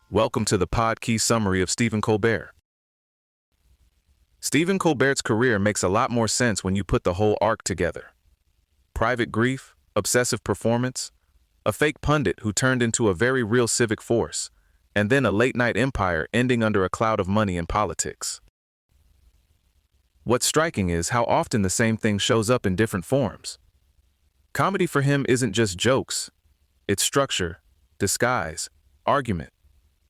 Welcome to the pod key summary of Stephen Colbert. Stephen Colbert's career makes a lot more sense when you put the whole arc together. Private grief, obsessive performance, a fake pundit who turned into a very real civic force, and then a late-night empire ending under a cloud of money and politics. What's striking is how often the same thing shows up in different forms. Comedy for him isn't just jokes, it's structure, disguise, argument,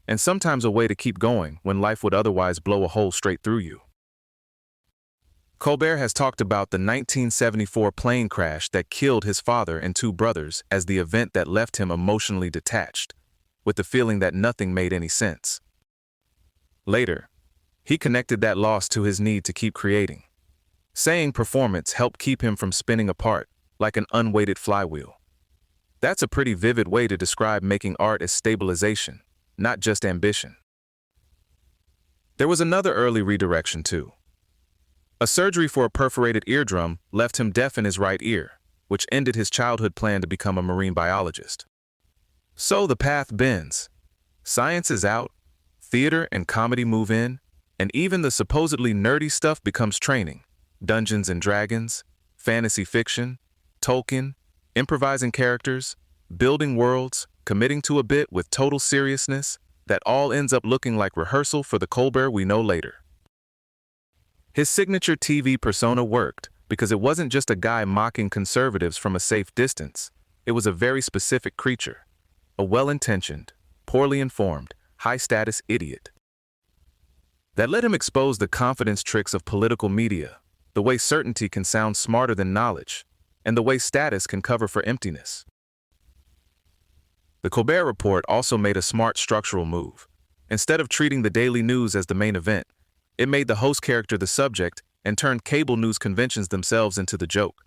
and sometimes a way to keep going when life would otherwise blow a hole straight through you. Colbert has talked about the 1974 plane crash that killed his father and two brothers as the event that left him emotionally detached, with the feeling that nothing made any sense. Later, he connected that loss to his need to keep creating, saying performance helped keep him from spinning apart like an unweighted flywheel. That's a pretty vivid way to describe making art as stabilization, not just ambition. There was another early redirection too. A surgery for a perforated eardrum left him deaf in his right ear, which ended his childhood plan to become a marine biologist. So the path bends. Science is out, theater and comedy move in, and even the supposedly nerdy stuff becomes training. Dungeons and Dragons, fantasy fiction, Tolkien, improvising characters, building worlds, committing to a bit with total seriousness, that all ends up looking like rehearsal for the Colbert we know later. His signature TV persona worked because it wasn't just a guy mocking conservatives from a safe distance. It was a very specific creature, a well-intentioned, poorly informed, high-status idiot. That let him expose the confidence tricks of political media, the way certainty can sound smarter than knowledge, and the way status can cover for emptiness. The Colbert Report also made a smart structural move. Instead of treating the daily news as the main event, it made the host character the subject and turned cable news conventions themselves into the joke.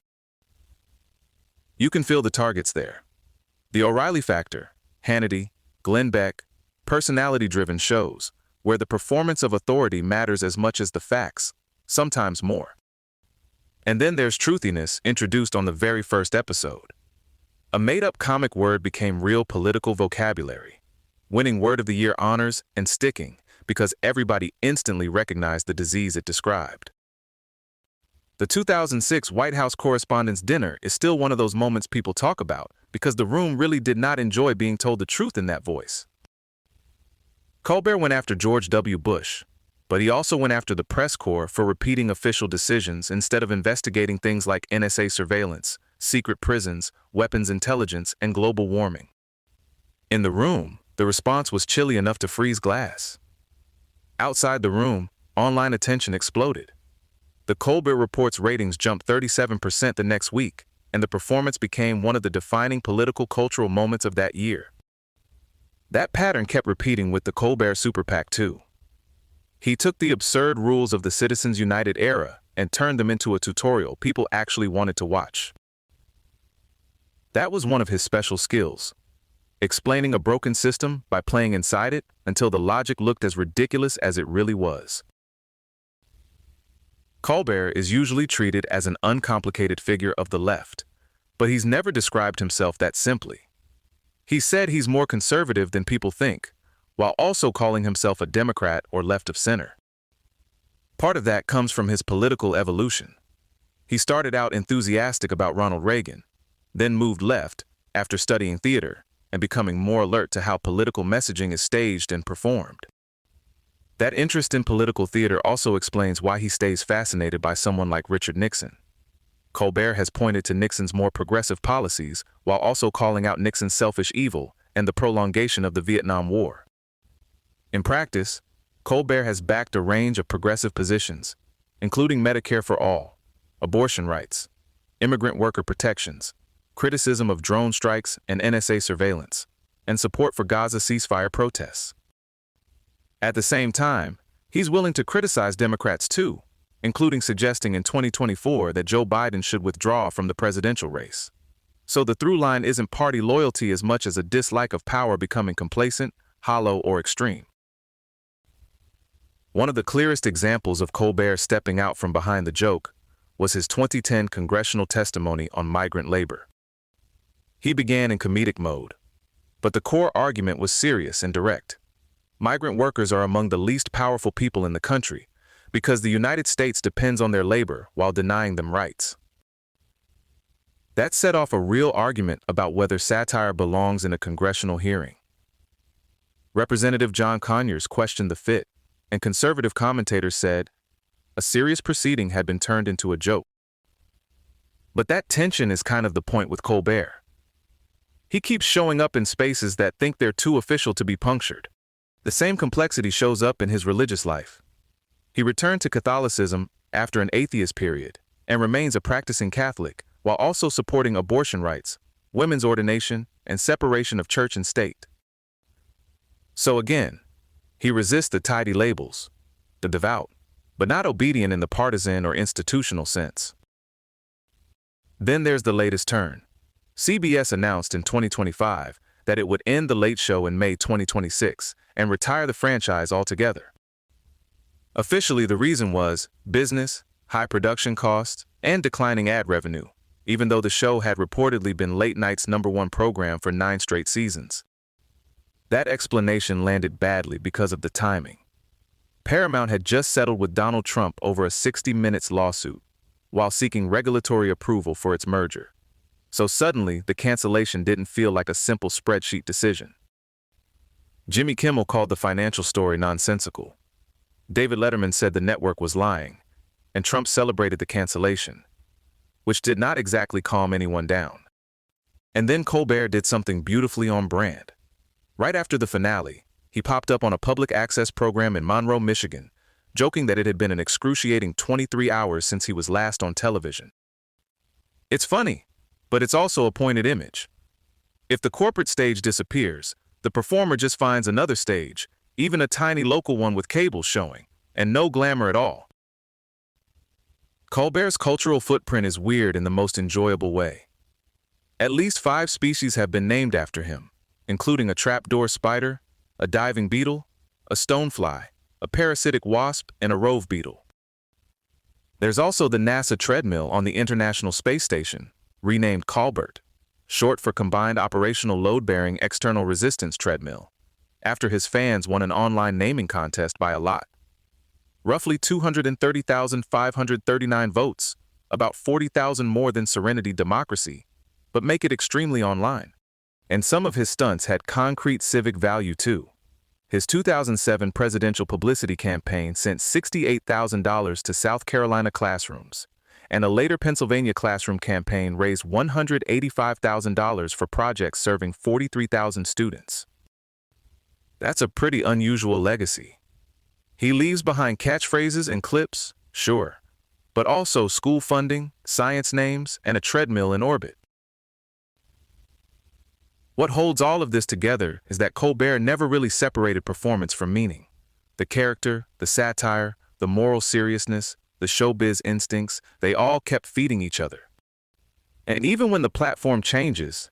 You can feel the targets there. The O'Reilly Factor, Hannity, Glenn Beck, personality-driven shows, where the performance of authority matters as much as the facts, sometimes more. And then there's truthiness introduced on the very first episode. A made-up comic word became real political vocabulary, winning Word of the Year honors and sticking because everybody instantly recognized the disease it described. The 2006 White House Correspondents' Dinner is still one of those moments people talk about because the room really did not enjoy being told the truth in that voice. Colbert went after George W. Bush, but he also went after the press corps for repeating official decisions instead of investigating things like NSA surveillance, secret prisons, weapons intelligence, and global warming. In the room, the response was chilly enough to freeze glass. Outside the room, online attention exploded. The Colbert Report's ratings jumped 37% the next week, and the performance became one of the defining political cultural moments of that year. That pattern kept repeating with the Colbert Super PAC too. He took the absurd rules of the Citizens United era and turned them into a tutorial people actually wanted to watch. That was one of his special skills, explaining a broken system by playing inside it until the logic looked as ridiculous as it really was. Colbert is usually treated as an uncomplicated figure of the left, but he's never described himself that simply. He said he's more conservative than people think, while also calling himself a Democrat or left of center. Part of that comes from his political evolution. He started out enthusiastic about Ronald Reagan, then moved left after studying theater and becoming more alert to how political messaging is staged and performed. That interest in political theater also explains why he stays fascinated by someone like Richard Nixon. Colbert has pointed to Nixon's more progressive policies while also calling out Nixon's selfish evil and the prolongation of the Vietnam War. In practice, Colbert has backed a range of progressive positions, including Medicare for all, abortion rights, immigrant worker protections, criticism of drone strikes and NSA surveillance, and support for Gaza ceasefire protests. At the same time, he's willing to criticize Democrats too, including suggesting in 2024 that Joe Biden should withdraw from the presidential race. So the through line isn't party loyalty as much as a dislike of power becoming complacent, hollow, or extreme. One of the clearest examples of Colbert stepping out from behind the joke was his 2010 congressional testimony on migrant labor. He began in comedic mode, but the core argument was serious and direct. Migrant workers are among the least powerful people in the country because the United States depends on their labor while denying them rights. That set off a real argument about whether satire belongs in a congressional hearing. Representative John Conyers questioned the fit, and conservative commentators said a serious proceeding had been turned into a joke. But that tension is kind of the point with Colbert. He keeps showing up in spaces that think they're too official to be punctured. The same complexity shows up in his religious life. He returned to Catholicism after an atheist period and remains a practicing Catholic while also supporting abortion rights, women's ordination, and separation of church and state. So again, he resists the tidy labels, the devout, but not obedient in the partisan or institutional sense. Then there's the latest turn. CBS announced in 2025 that it would end The Late Show in May 2026 and retire the franchise altogether. Officially, the reason was business, high production costs, and declining ad revenue, even though the show had reportedly been late night's #1 program for 9 straight seasons. That explanation landed badly because of the timing. Paramount had just settled with Donald Trump over a 60 Minutes lawsuit, while seeking regulatory approval for its merger. So suddenly, the cancellation didn't feel like a simple spreadsheet decision. Jimmy Kimmel called the financial story nonsensical. David Letterman said the network was lying, and Trump celebrated the cancellation, which did not exactly calm anyone down. And then Colbert did something beautifully on brand. Right after the finale, he popped up on a public access program in Monroe, Michigan, joking that it had been an excruciating 23 hours since he was last on television. It's funny, but it's also a pointed image. If the corporate stage disappears, the performer just finds another stage, even a tiny local one with cables showing, and no glamour at all. Colbert's cultural footprint is weird in the most enjoyable way. At least 5 species have been named after him, including a trapdoor spider, a diving beetle, a stonefly, a parasitic wasp, and a rove beetle. There's also the NASA treadmill on the International Space Station, renamed Colbert, short for Combined Operational Load-Bearing External Resistance Treadmill, after his fans won an online naming contest by a lot. Roughly 230,539 votes, about 40,000 more than Serenity Democracy, but make it extremely online. And some of his stunts had concrete civic value too. His 2007 presidential publicity campaign sent $68,000 to South Carolina classrooms, and a later Pennsylvania classroom campaign raised $185,000 for projects serving 43,000 students. That's a pretty unusual legacy. He leaves behind catchphrases and clips, sure, but also school funding, science names, and a treadmill in orbit. What holds all of this together is that Colbert never really separated performance from meaning. The character, the satire, the moral seriousness, the showbiz instincts, they all kept feeding each other. And even when the platform changes,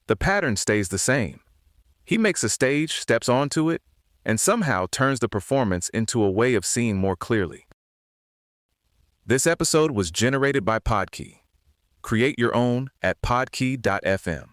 the pattern stays the same. He makes a stage, steps onto it, and somehow turns the performance into a way of seeing more clearly. This episode was generated by Podkey. Create your own at podkey.fm.